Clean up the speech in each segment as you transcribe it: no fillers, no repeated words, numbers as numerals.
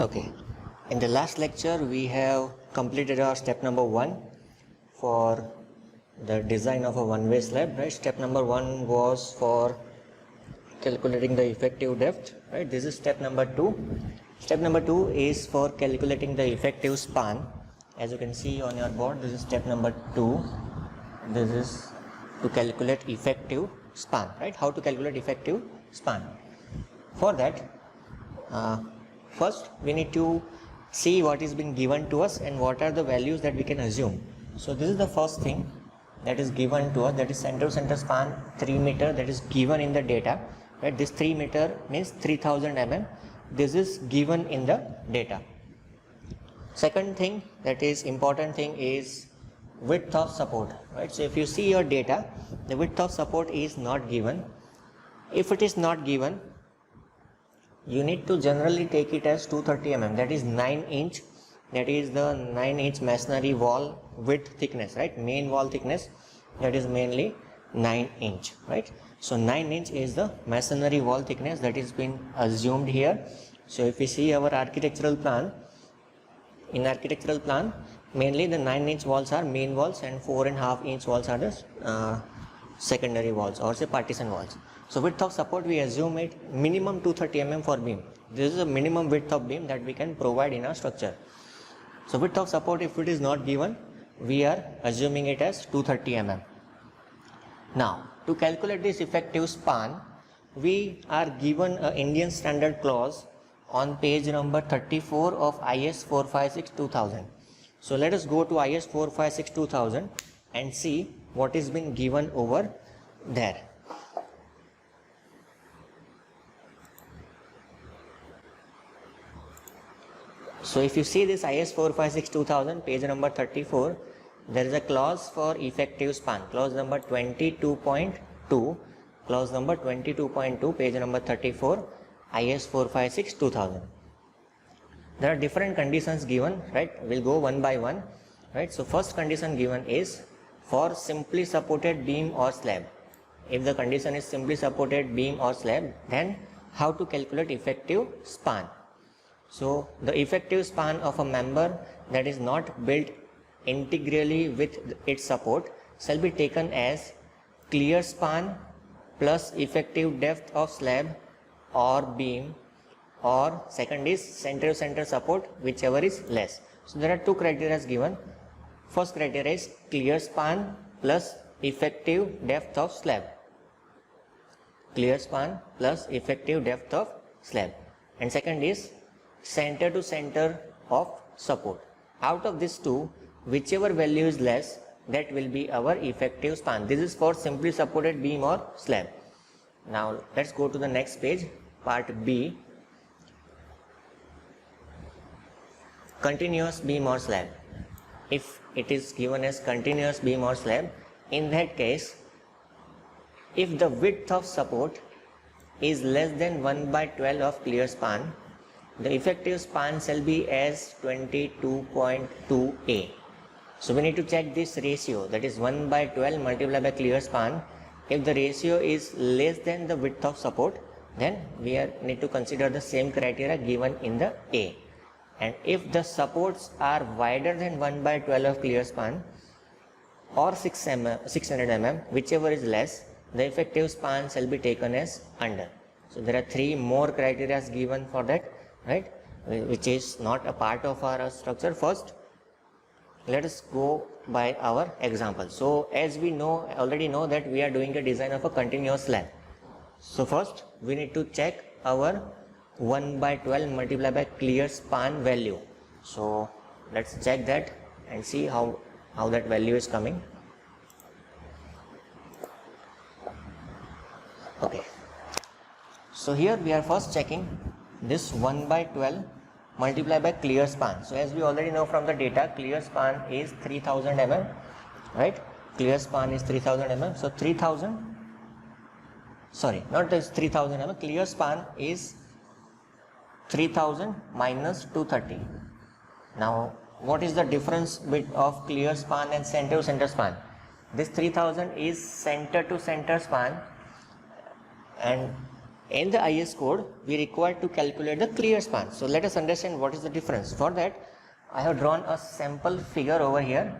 Okay, in the last lecture we have completed our step number 1 for the design of a one-way slab, right? Step number 1 was for calculating the effective depth, right? This is step number 2. Step number 2 is for calculating the effective span. As you can see on your board, this is step number 2. This is to calculate effective span, right? How to calculate effective span. For that, first we need to see what is being given to us and what are the values that we can assume. So this is the first thing that is given to us, that is center to center span 3 meter, that is given in the data, right? This 3 meter means 3000 mm. This is given in the data. Second thing, that is important thing, is width of support, right? So if you see your data, the width of support is not given. If it is not given, you need to generally take it as 230 mm, that is 9 inch, that is the 9 inch masonry wall width thickness, right? Main wall thickness, that is mainly 9 inch, right? So 9 inch is the masonry wall thickness that is been assumed here. So if we see our architectural plan, in architectural plan mainly the 9 inch walls are main walls and 4.5 inch walls are the secondary walls, or say partition walls. So width of support, we assume it minimum 230 mm for beam. This is a minimum width of beam that we can provide in our structure. So width of support, if it is not given, we are assuming it as 230 mm. Now to calculate this effective span, we are given an Indian standard clause on page number 34 of IS 456-2000. So let us go to IS 456-2000 and see what is being given over there. So if you see this IS 456-2000 page number 34, there is a clause for effective span, clause number 22.2, clause number 22.2, page number 34, IS 456-2000. There are different conditions given, right? We'll go one by one, right? So first condition given is for simply supported beam or slab. If the condition is simply supported beam or slab, then how to calculate effective span? So the effective span of a member that is not built integrally with its support shall be taken as clear span plus effective depth of slab or beam, or second is center to center support, whichever is less. So there are two criteria given. First criteria is clear span plus effective depth of slab. Clear span plus effective depth of slab. And second is center to center of support. Out of these two, whichever value is less, that will be our effective span. This is for simply supported beam or slab. Now let's go to the next page, part B. Continuous beam or slab. If it is given as continuous beam or slab, in that case, if the width of support is less than 1/12 of clear span, the effective span shall be as 22.2a. So we need to check this ratio, that is 1/12 multiplied by clear span. If the ratio is less than the width of support, then we need to consider the same criteria given in the A. And if the supports are wider than 1/12 of clear span or 600 mm, whichever is less, the effective span shall be taken as under. So there are three more criteria given for that, right, which is not a part of our structure. First, let us go by our example. So as we already know that we are doing a design of a continuous slab. So first we need to check our 1/12 multiplied by clear span value. So let's check that and see how that value is coming. Okay, so here we are first checking this 1/12 multiplied by clear span. So as we already know from the data, clear span is 3000 mm, right? Clear span is 3000 mm. So 3000, sorry, not this 3000 mm, clear span is 3000 minus 230. Now what is the difference of clear span and center to center span? This 3000 is center to center span, and In the IS code, we require to calculate the clear span. So let us understand what is the difference. For that, I have drawn a sample figure over here.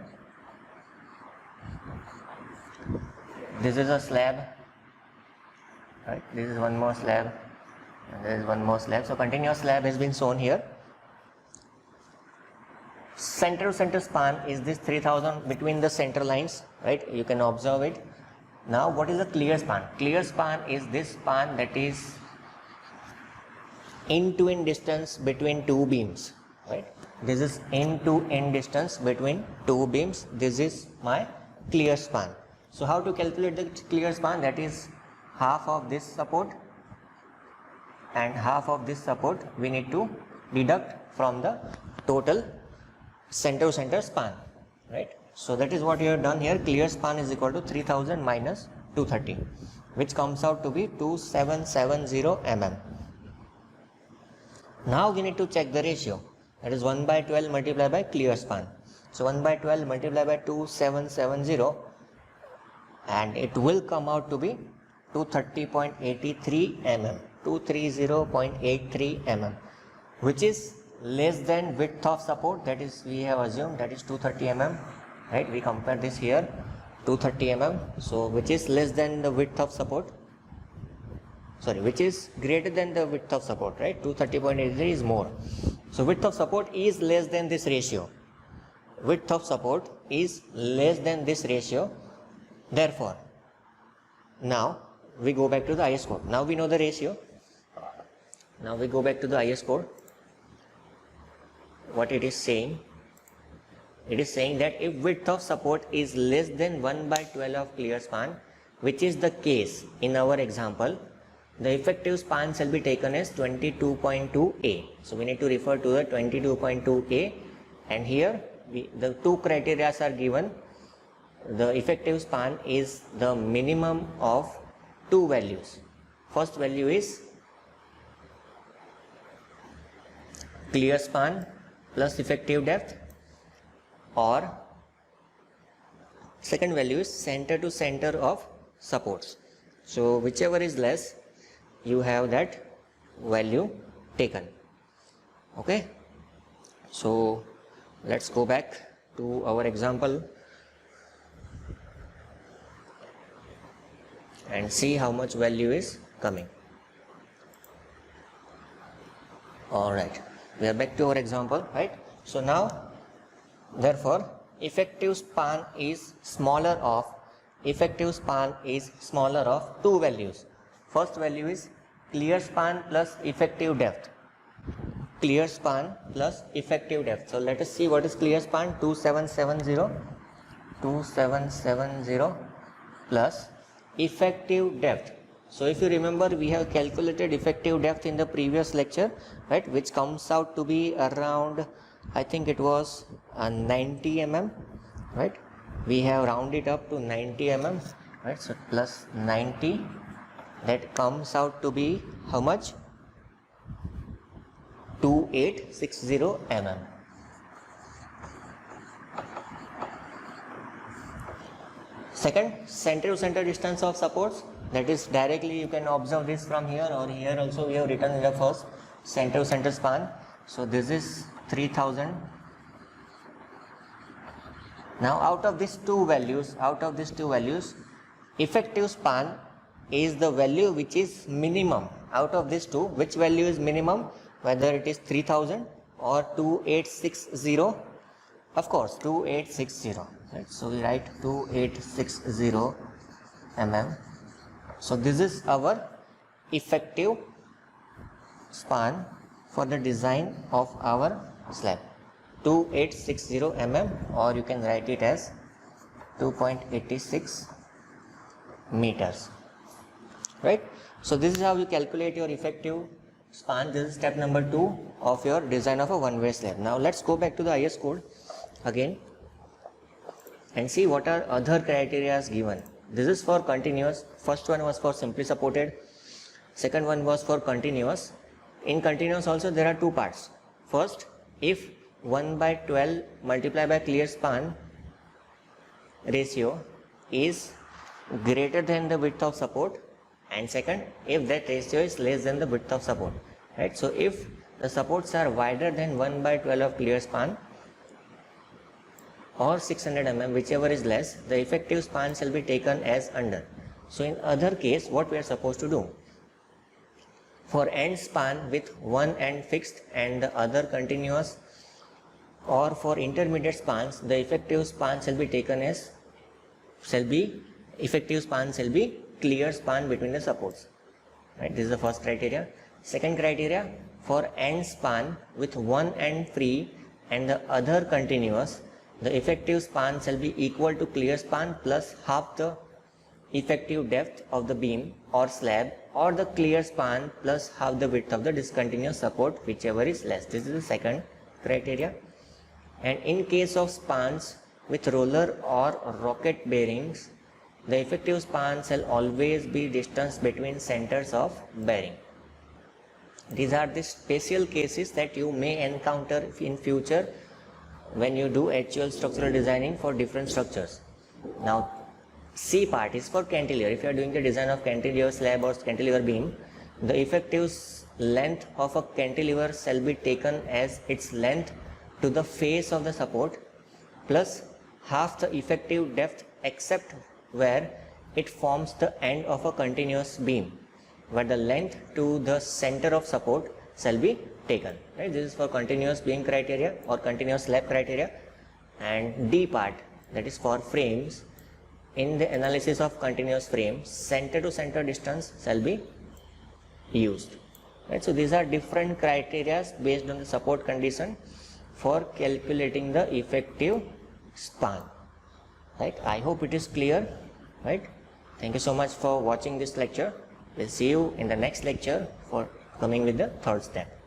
This is a slab, right? This is one more slab, and there is one more slab. So continuous slab has been shown here. Center to center span is this 3000 between the center lines, right? You can observe it. Now what is the clear span? Clear span is this span that is end to end distance between two beams, right? This is end to end distance between two beams. This is my clear span. So how to calculate the clear span? That is half of this support and half of this support we need to deduct from the total center to center span, right? So that is what we have done here. Clear span is equal to 3000 minus 230, which comes out to be 2770 mm. Now we need to check the ratio, that is 1 by 12 multiplied by clear span. So 1 by 12 multiplied by 2770, and it will come out to be 230.83 mm, 230.83 mm, which is less than width of support, that is we have assumed that is 230 mm, right? We compare this here, 230 mm, so which is less than the width of support, sorry, which is greater than the width of support, right? 230.83 is more. So width of support is less than this ratio. Width of support is less than this ratio. Therefore, now we go back to the IS code. Now we know the ratio. Now we go back to the IS code. What it is saying? It is saying that if width of support is less than 1 by 12 of clear span, which is the case in our example, the effective span shall be taken as 22.2a. So we need to refer to the 22.2a, and here the two criteria are given. The effective span is the minimum of two values. First value is clear span plus effective depth, or second value is center to center of supports. So whichever is less, you have that value taken. Okay, so let's go back to our example and see how much value is coming. Alright, we are back to our example, right? So now, therefore, effective span is smaller of two values. First value is clear span plus effective depth. Clear span plus effective depth. So let us see what is clear span. 2770 plus effective depth. So if you remember, we have calculated effective depth in the previous lecture, right, which comes out to be around, I think it was 90 mm, right? We have rounded up to 90 mm, right? So plus 90, that comes out to be how much? 2860 mm. Second, center to center distance of supports, that is directly you can observe this from here, or here also we have written in the first center to center span. So this is 3000. Now out of these two values, effective span is the value which is minimum. Out of these two, which value is minimum? Whether it is 3000 or 2860, of course 2860, right? So we write 2860 mm. So this is our effective span for the design of our slab, 2860 mm, or you can write it as 2.86 meters, right? So this is how you calculate your effective span. This is step number 2 of your design of a one-way slab. Now let's go back to the IS code again and see what are other criteria given. This is for continuous. First one was for simply supported. Second one was for continuous. In continuous also there are two parts. First, if 1 by 12 multiplied by clear span ratio is greater than the width of support, and second, if that ratio is less than the width of support, right? So if the supports are wider than 1/12 of clear span or 600 mm, whichever is less, the effective span shall be taken as under. So in other case, what we are supposed to do? For end span with one end fixed and the other continuous, or for intermediate spans, the effective span shall be clear span between the supports. Right? This is the first criteria. Second criteria, for end span with one end free and the other continuous, the effective span shall be equal to clear span plus half the effective depth of the beam or slab, or the clear span plus half the width of the discontinuous support, whichever is less. This is the second criteria. And in case of spans with roller or rocket bearings, the effective span shall always be distance between centers of bearing. These are the special cases that you may encounter in future when you do actual structural designing for different structures. Now, C part is for cantilever. If you are doing the design of cantilever slab or cantilever beam, the effective length of a cantilever shall be taken as its length to the face of the support plus half the effective depth except where it forms the end of a continuous beam, where the length to the center of support shall be taken. Right? This is for continuous beam criteria or continuous slab criteria. And D part, that is for frames. In the analysis of continuous frame, center to center distance shall be used. Right? So these are different criteria based on the support condition for calculating the effective span. Right? I hope it is clear. Right? Thank you so much for watching this lecture. We'll see you in the next lecture for coming with the third step.